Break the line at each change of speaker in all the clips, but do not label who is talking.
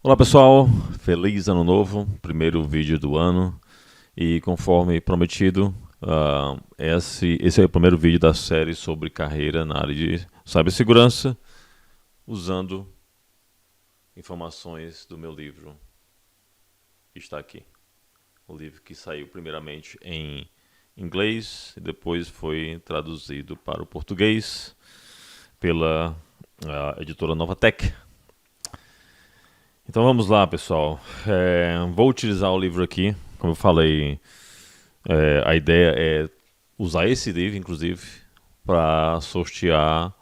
Olá pessoal, feliz ano novo, primeiro vídeo do ano e conforme prometido, esse é o primeiro vídeo da série sobre carreira na área de cibersegurança, usando informações do meu livro que está aqui. O livro que saiu primeiramente em inglês e depois foi traduzido para o português pela editora Novatec. Então vamos lá, pessoal. Vou utilizar o livro aqui. Como eu falei, a ideia é usar esse livro, inclusive, para sortear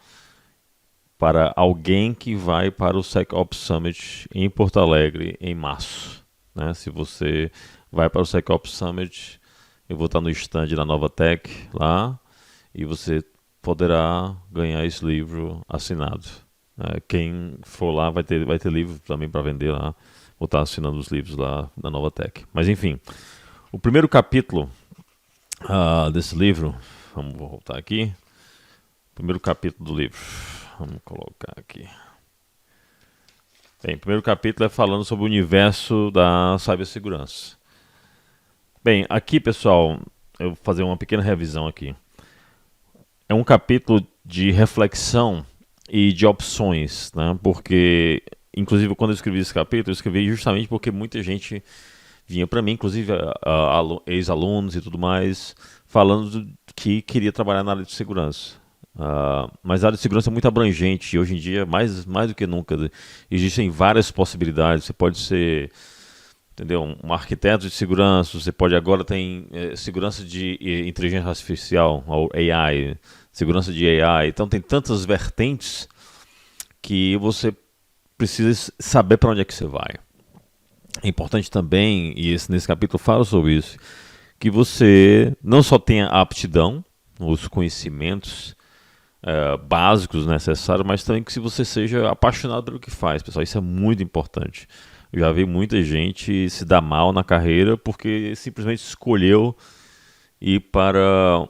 para alguém que vai para o SecOps Summit em Porto Alegre em março. Né? Se você vai para o SecOps Summit, eu vou estar no stand da Novatec lá e você poderá ganhar esse livro assinado. Quem for lá vai ter livro também para vender lá. Vou estar assinando os livros lá da Novatec. Mas enfim, o primeiro capítulo desse livro, vamos voltar aqui. Primeiro capítulo do livro, vamos colocar aqui. Bem, o primeiro capítulo é falando sobre o universo da cibersegurança. Bem, aqui pessoal, eu vou fazer uma pequena revisão aqui. É um capítulo de reflexão e de opções, né? Porque, inclusive, quando eu escrevi esse capítulo, eu escrevi justamente porque muita gente vinha para mim, inclusive ex-alunos e tudo mais, falando que queria trabalhar na área de segurança. Mas a área de segurança é muito abrangente e hoje em dia, mais do que nunca, existem várias possibilidades. Você pode ser, entendeu, um arquiteto de segurança, você pode agora ter segurança de inteligência artificial, ou AI, segurança de AI. Então tem tantas vertentes que você precisa saber para onde é que você vai. É importante também, e nesse capítulo fala sobre isso, que você não só tenha a aptidão, os conhecimentos básicos necessários, mas também que se você seja apaixonado pelo que faz, pessoal. Isso é muito importante. Eu já vi muita gente se dar mal na carreira porque simplesmente escolheu ir para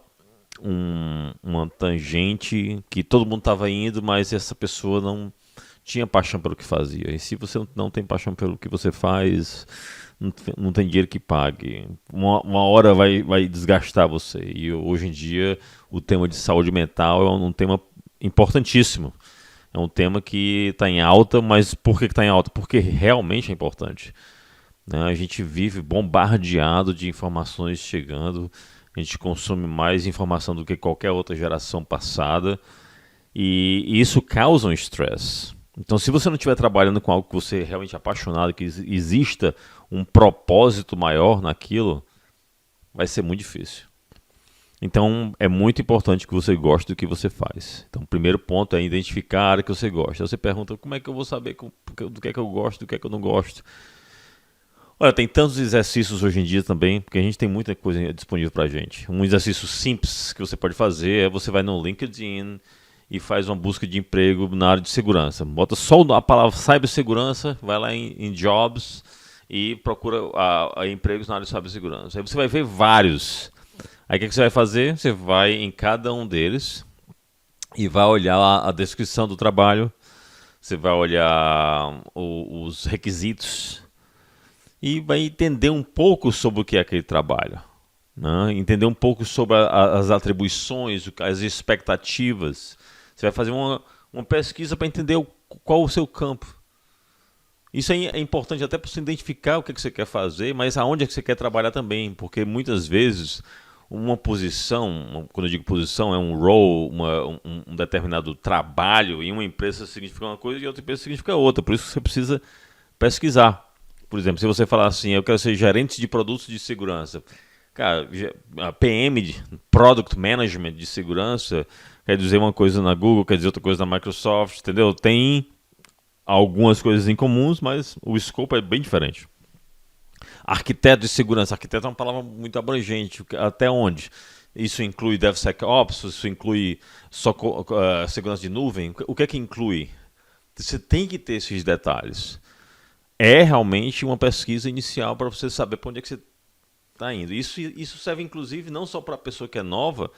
uma tangente que todo mundo estava indo, mas essa pessoa não tinha paixão pelo que fazia. E se você não tem paixão pelo que você faz, não tem dinheiro que pague. Uma hora vai desgastar você. E hoje em dia o tema de saúde mental é um tema importantíssimo. É um tema que está em alta, mas por que está em alta? Porque realmente é importante. Né? A gente vive bombardeado de informações chegando, a gente consome mais informação do que qualquer outra geração passada, e isso causa um estresse. Então, se você não estiver trabalhando com algo que você é realmente apaixonado, que exista um propósito maior naquilo, vai ser muito difícil. Então, é muito importante que você goste do que você faz. Então, o primeiro ponto é identificar a área que você gosta. Você pergunta, como é que eu vou saber do que é que eu gosto, do que é que eu não gosto? Olha, tem tantos exercícios hoje em dia também, porque a gente tem muita coisa disponível pra gente. Um exercício simples que você pode fazer é você vai no LinkedIn e faz uma busca de emprego na área de segurança. Bota só a palavra cibersegurança, vai lá em Jobs e procura empregos na área de cibersegurança. Aí você vai ver vários. Aí o que você vai fazer? Você vai em cada um deles e vai olhar a descrição do trabalho, você vai olhar os requisitos e vai entender um pouco sobre o que é aquele trabalho. Né? Entender um pouco sobre as atribuições, as expectativas. Você vai fazer uma pesquisa para entender qual o seu campo. Isso é importante até para você identificar o que você quer fazer, mas aonde é que você quer trabalhar também, porque muitas vezes uma posição, quando eu digo posição, é um role, um determinado trabalho, em uma empresa significa uma coisa e em outra empresa significa outra, por isso você precisa pesquisar. Por exemplo, se você falar assim, eu quero ser gerente de produtos de segurança, cara, a PM, Product Management de segurança, quer dizer uma coisa na Google, quer dizer outra coisa na Microsoft, entendeu? Tem algumas coisas em comuns, mas o escopo é bem diferente. Arquiteto de segurança. Arquiteto é uma palavra muito abrangente. Até onde? Isso inclui DevSecOps? Isso inclui só segurança de nuvem? O que é que inclui? Você tem que ter esses detalhes. É realmente uma pesquisa inicial para você saber para onde é que você está indo. Isso serve inclusive não só para a pessoa que é nova,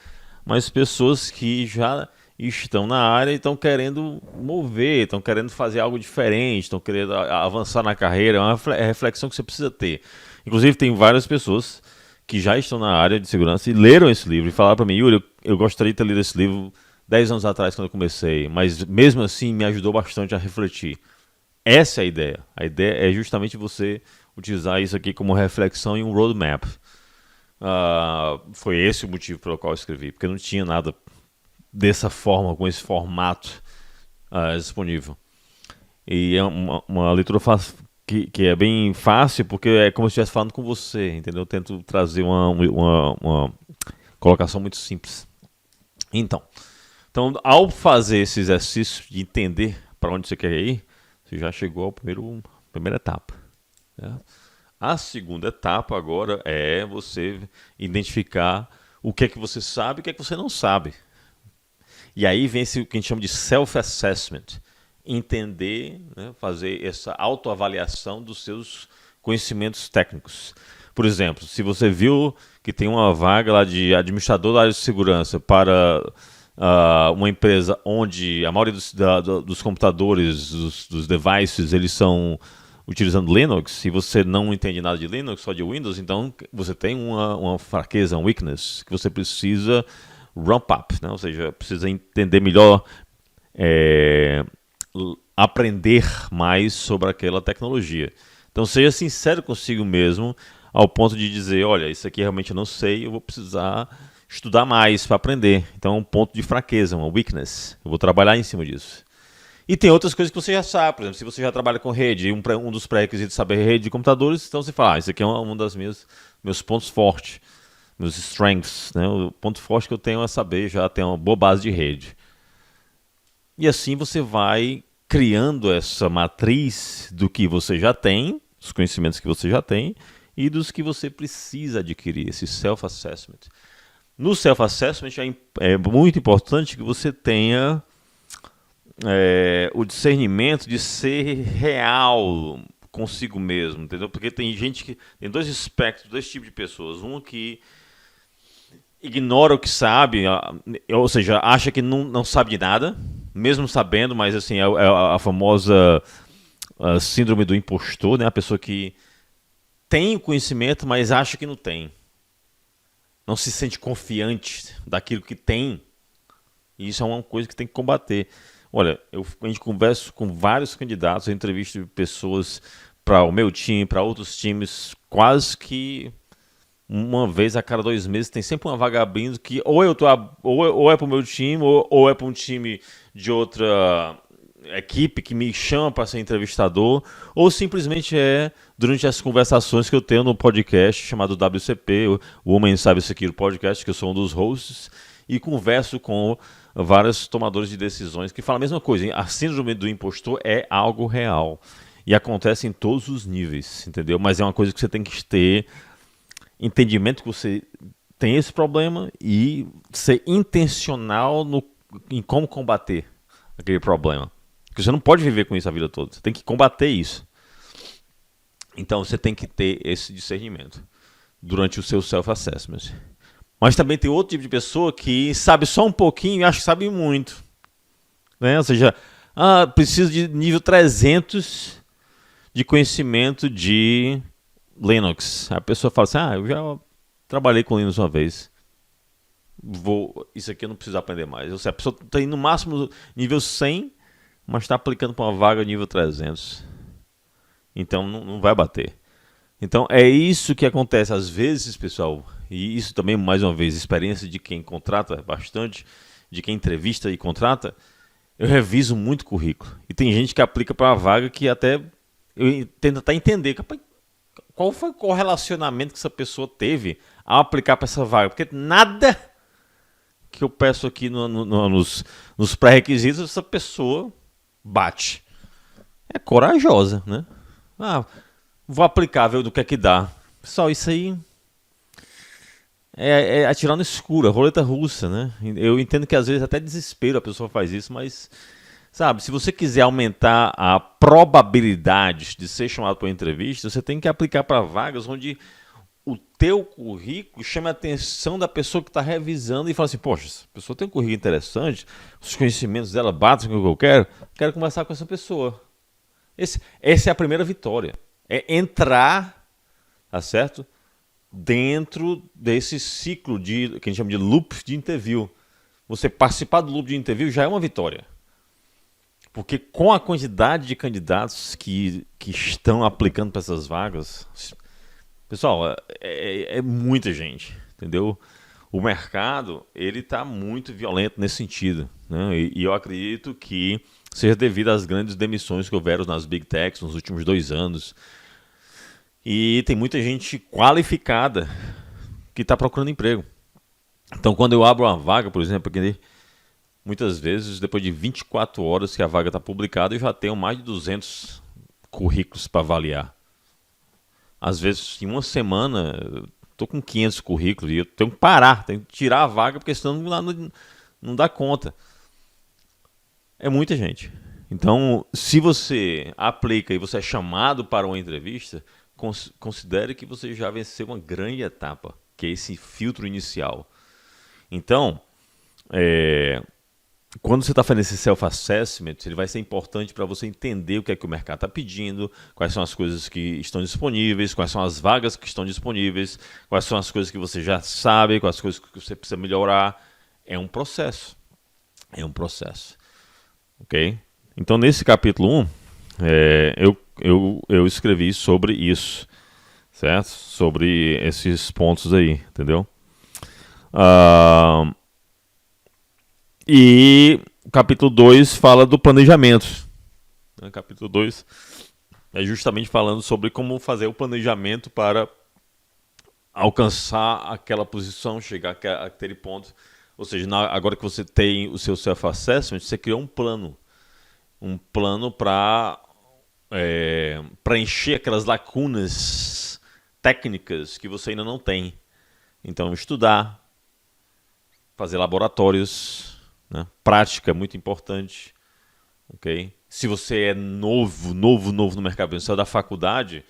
mas pessoas que já estão na área e estão querendo mover, estão querendo fazer algo diferente, estão querendo avançar na carreira. É uma reflexão que você precisa ter. Inclusive, tem várias pessoas que já estão na área de segurança e leram esse livro e falaram para mim, Yuri, eu gostaria de ter lido esse livro 10 anos atrás quando eu comecei, mas mesmo assim me ajudou bastante a refletir. Essa é a ideia. A ideia é justamente você utilizar isso aqui como reflexão em um roadmap. Foi esse o motivo pelo qual eu escrevi, porque não tinha nada dessa forma, com esse formato disponível. E é uma leitura que é bem fácil, porque é como se eu estivesse falando com você, entendeu? Eu tento trazer uma colocação muito simples. Então, ao fazer esse exercício de entender para onde você quer ir, você já chegou à primeira etapa. Né? A segunda etapa agora é você identificar o que é que você sabe e o que é que você não sabe. E aí vem o que a gente chama de self-assessment. Entender, né, fazer essa autoavaliação dos seus conhecimentos técnicos. Por exemplo, se você viu que tem uma vaga lá de administrador da área de segurança para uma empresa onde a maioria dos computadores, dos devices, eles são utilizando Linux, e você não entende nada de Linux, só de Windows, então você tem uma fraqueza, um weakness, que você precisa ramp up, né? Ou seja, precisa entender melhor, aprender mais sobre aquela tecnologia. Então seja sincero consigo mesmo, ao ponto de dizer, olha, isso aqui realmente eu não sei, eu vou precisar estudar mais para aprender. Então é um ponto de fraqueza, uma weakness. Eu vou trabalhar em cima disso. E tem outras coisas que você já sabe, por exemplo, se você já trabalha com rede, um dos pré-requisitos de saber rede de computadores, então você fala, isso aqui é um dos meus pontos fortes, meus strengths, né? O ponto forte que eu tenho é saber já ter uma boa base de rede. E assim você vai criando essa matriz do que você já tem, dos conhecimentos que você já tem, e dos que você precisa adquirir, esse self-assessment. No self-assessment é muito importante que você tenha o discernimento de ser real consigo mesmo, entendeu? Porque tem gente que tem dois espectros, dois tipos de pessoas. Um que ignora o que sabe, ou seja, acha que não sabe de nada, mesmo sabendo, mas assim, é a famosa síndrome do impostor, né? A pessoa que tem o conhecimento, mas acha que não tem. Não se sente confiante daquilo que tem. E isso é uma coisa que tem que combater. Olha, a gente conversa com vários candidatos, eu entrevisto pessoas para o meu time, para outros times, quase que uma vez a cada 2 meses tem sempre uma vaga abrindo que ou é para o meu time, ou é para um time de outra equipe que me chama para ser entrevistador, ou simplesmente é durante as conversações que eu tenho no podcast chamado WCP, o Women Cyber Security Podcast, que eu sou um dos hosts, e converso com vários tomadores de decisões que falam a mesma coisa. A síndrome do impostor é algo real e acontece em todos os níveis, entendeu? Mas é uma coisa que você tem que ter entendimento que você tem esse problema e ser intencional em como combater aquele problema. Porque você não pode viver com isso a vida toda. Você tem que combater isso. Então você tem que ter esse discernimento durante o seu self-assessment. Mas também tem outro tipo de pessoa que sabe só um pouquinho e acha que sabe muito. Né? Ou seja, preciso de nível 300 de conhecimento de Linux. A pessoa fala assim, eu já trabalhei com Linux uma vez. Isso aqui eu não preciso aprender mais. Ou seja, a pessoa tem no máximo nível 100, mas está aplicando para uma vaga nível 300. Então não vai bater. Então é isso que acontece às vezes, pessoal, e isso também, mais uma vez, experiência de quem contrata bastante, de quem entrevista e contrata, eu reviso muito currículo. E tem gente que aplica para uma vaga que até eu tento até entender qual foi o correlacionamento que essa pessoa teve ao aplicar para essa vaga. Porque nada que eu peço aqui nos pré-requisitos, essa pessoa bate. É corajosa, né? Vou aplicar, ver do que é que dá. Pessoal, isso aí é atirar no escuro, é roleta russa, né? Eu entendo que às vezes até desespero a pessoa faz isso, mas, sabe, se você quiser aumentar a probabilidade de ser chamado para uma entrevista, você tem que aplicar para vagas onde o teu currículo chame a atenção da pessoa que está revisando e fala assim, poxa, essa pessoa tem um currículo interessante, os conhecimentos dela batem com o que eu quero conversar com essa pessoa. Essa é a primeira vitória. É entrar, tá certo? Dentro desse ciclo que a gente chama de loop de interview. Você participar do loop de interview já é uma vitória. Porque com a quantidade de candidatos que estão aplicando para essas vagas, pessoal, é muita gente, entendeu? O mercado, ele está muito violento nesse sentido, né? E eu acredito que seja devido às grandes demissões que houveram nas Big Techs nos últimos 2 anos. E tem muita gente qualificada que está procurando emprego. Então, quando eu abro uma vaga, por exemplo, muitas vezes, depois de 24 horas que a vaga está publicada, eu já tenho mais de 200 currículos para avaliar. Às vezes, em uma semana, eu estou com 500 currículos e eu tenho que parar, tenho que tirar a vaga, porque senão não dá conta. É muita gente. Então, se você aplica e você é chamado para uma entrevista, considere que você já venceu uma grande etapa, que é esse filtro inicial. Então, quando você está fazendo esse self-assessment, ele vai ser importante para você entender o que é que o mercado está pedindo, quais são as coisas que estão disponíveis, quais são as vagas que estão disponíveis, quais são as coisas que você já sabe, quais as coisas que você precisa melhorar. É um processo. É um processo. Ok? Então, nesse capítulo 1, eu escrevi sobre isso, certo? Sobre esses pontos aí, entendeu? E o capítulo 2 fala do planejamento. O capítulo 2 é justamente falando sobre como fazer o planejamento para alcançar aquela posição, chegar àquele ponto. Ou seja, agora que você tem o seu self-assessment, você criou um plano. Um plano para preencher aquelas lacunas técnicas que você ainda não tem. Então, estudar, fazer laboratórios, né? Prática é muito importante. Okay? Se você é novo no mercado, você saiu da faculdade,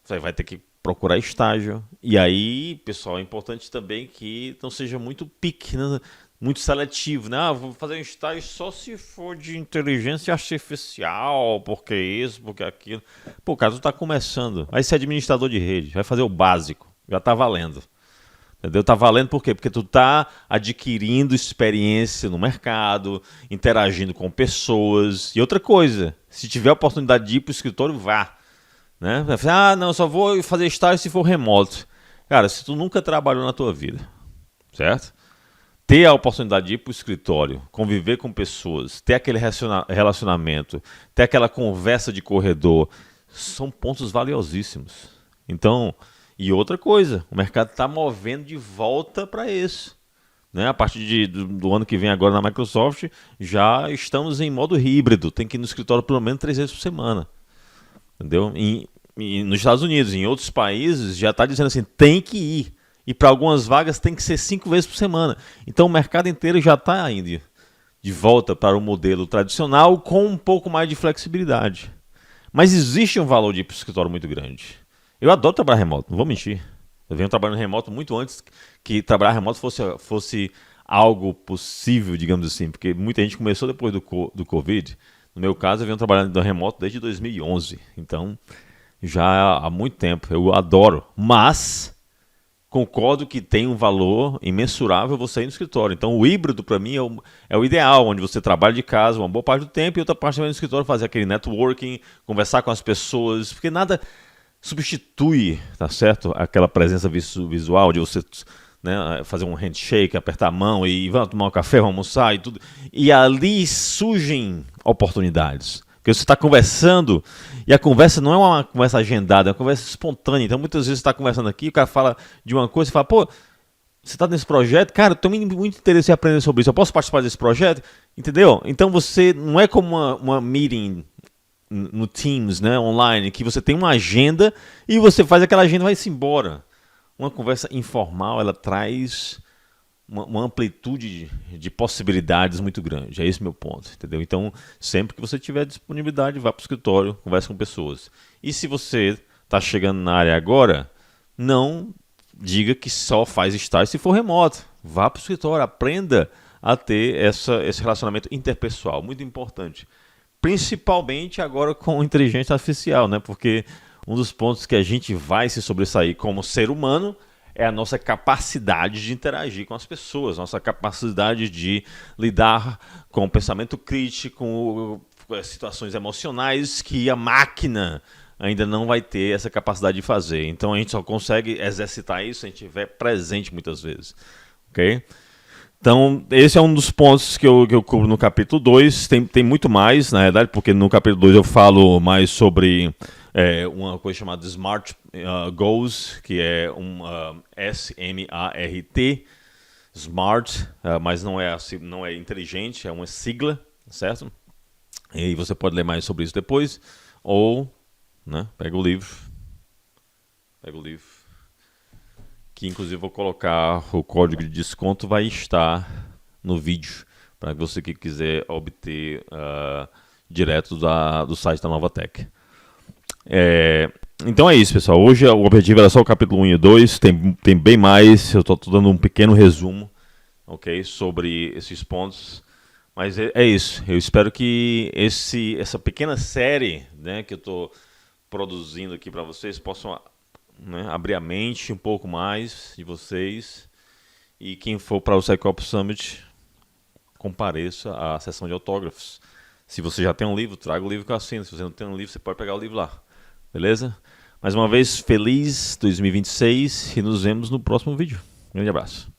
você vai ter que procurar estágio. E aí, pessoal, é importante também que não seja muito pique, né? Muito seletivo, né? Vou fazer um estágio só se for de inteligência artificial, porque isso, porque aquilo. Pô, cara, tu tá começando, vai ser administrador de rede, vai fazer o básico, já tá valendo. Entendeu? Tá valendo por quê? Porque tu tá adquirindo experiência no mercado, interagindo com pessoas. E outra coisa, se tiver a oportunidade de ir pro escritório, vá. Né? Vai falar, não, só vou fazer estágio se for remoto. Cara, se tu nunca trabalhou na tua vida, certo? Ter a oportunidade de ir para o escritório, conviver com pessoas, ter aquele relacionamento, ter aquela conversa de corredor, são pontos valiosíssimos. Então, e outra coisa, o mercado está movendo de volta para isso. Né? A partir do ano que vem agora na Microsoft, já estamos em modo híbrido, tem que ir no escritório pelo menos 3 vezes por semana. Entendeu? E nos Estados Unidos, em outros países, já está dizendo assim, tem que ir. E para algumas vagas tem que ser 5 vezes por semana. Então o mercado inteiro já está indo de volta para o modelo tradicional com um pouco mais de flexibilidade. Mas existe um valor de ir para o escritório muito grande. Eu adoro trabalhar remoto, não vou mentir. Eu venho trabalhando remoto muito antes que trabalhar remoto fosse algo possível, digamos assim. Porque muita gente começou depois do Covid. No meu caso, eu venho trabalhando remoto desde 2011. Então, já há muito tempo. Eu adoro. Mas concordo que tem um valor imensurável você ir no escritório. Então, o híbrido, para mim, é o ideal, onde você trabalha de casa uma boa parte do tempo e outra parte vai no escritório fazer aquele networking, conversar com as pessoas, porque nada substitui, tá certo? Aquela presença visual de você, né, fazer um handshake, apertar a mão e vamos tomar um café, vamos almoçar e tudo. E ali surgem oportunidades. Porque você está conversando, e a conversa não é uma conversa agendada, é uma conversa espontânea. Então, muitas vezes você está conversando aqui, o cara fala de uma coisa, você fala, pô, você está nesse projeto? Cara, eu tenho muito interesse em aprender sobre isso, eu posso participar desse projeto? Entendeu? Então, você não é como uma meeting no Teams, né, online, que você tem uma agenda e você faz aquela agenda e vai-se embora. Uma conversa informal, ela traz uma amplitude de possibilidades muito grande. É esse meu ponto, entendeu? Então, sempre que você tiver disponibilidade, vá para o escritório, converse com pessoas. E se você está chegando na área agora, não diga que só faz estágio se for remoto. Vá para o escritório, aprenda a ter esse relacionamento interpessoal, muito importante. Principalmente agora com inteligência artificial, né? Porque um dos pontos que a gente vai se sobressair como ser humano é a nossa capacidade de interagir com as pessoas, nossa capacidade de lidar com o pensamento crítico, com as situações emocionais que a máquina ainda não vai ter essa capacidade de fazer. Então a gente só consegue exercitar isso se a gente estiver presente muitas vezes. Ok? Então, esse é um dos pontos que eu cubro no capítulo 2. Tem muito mais, na verdade, porque no capítulo 2 eu falo mais sobre uma coisa chamada Smart Goals, que é SMART, Smart, mas não é inteligente, é uma sigla, certo? E você pode ler mais sobre isso depois, ou, né, pega o livro, que inclusive vou colocar o código de desconto, vai estar no vídeo, para você que quiser obter direto do site da Novatec. Então é isso, pessoal. Hoje o objetivo era só o capítulo 1 e 2, tem bem mais, eu estou dando um pequeno resumo, ok, sobre esses pontos. Mas é isso, eu espero que essa pequena série, né, que eu estou produzindo aqui para vocês possam, né, abrir a mente um pouco mais de vocês. E quem for para o Psychop Summit, compareça à sessão de autógrafos. Se você já tem um livro, traga o livro que eu assino. Se você não tem um livro, você pode pegar o livro lá. Beleza? Mais uma vez, feliz 2026 e nos vemos no próximo vídeo. Grande abraço.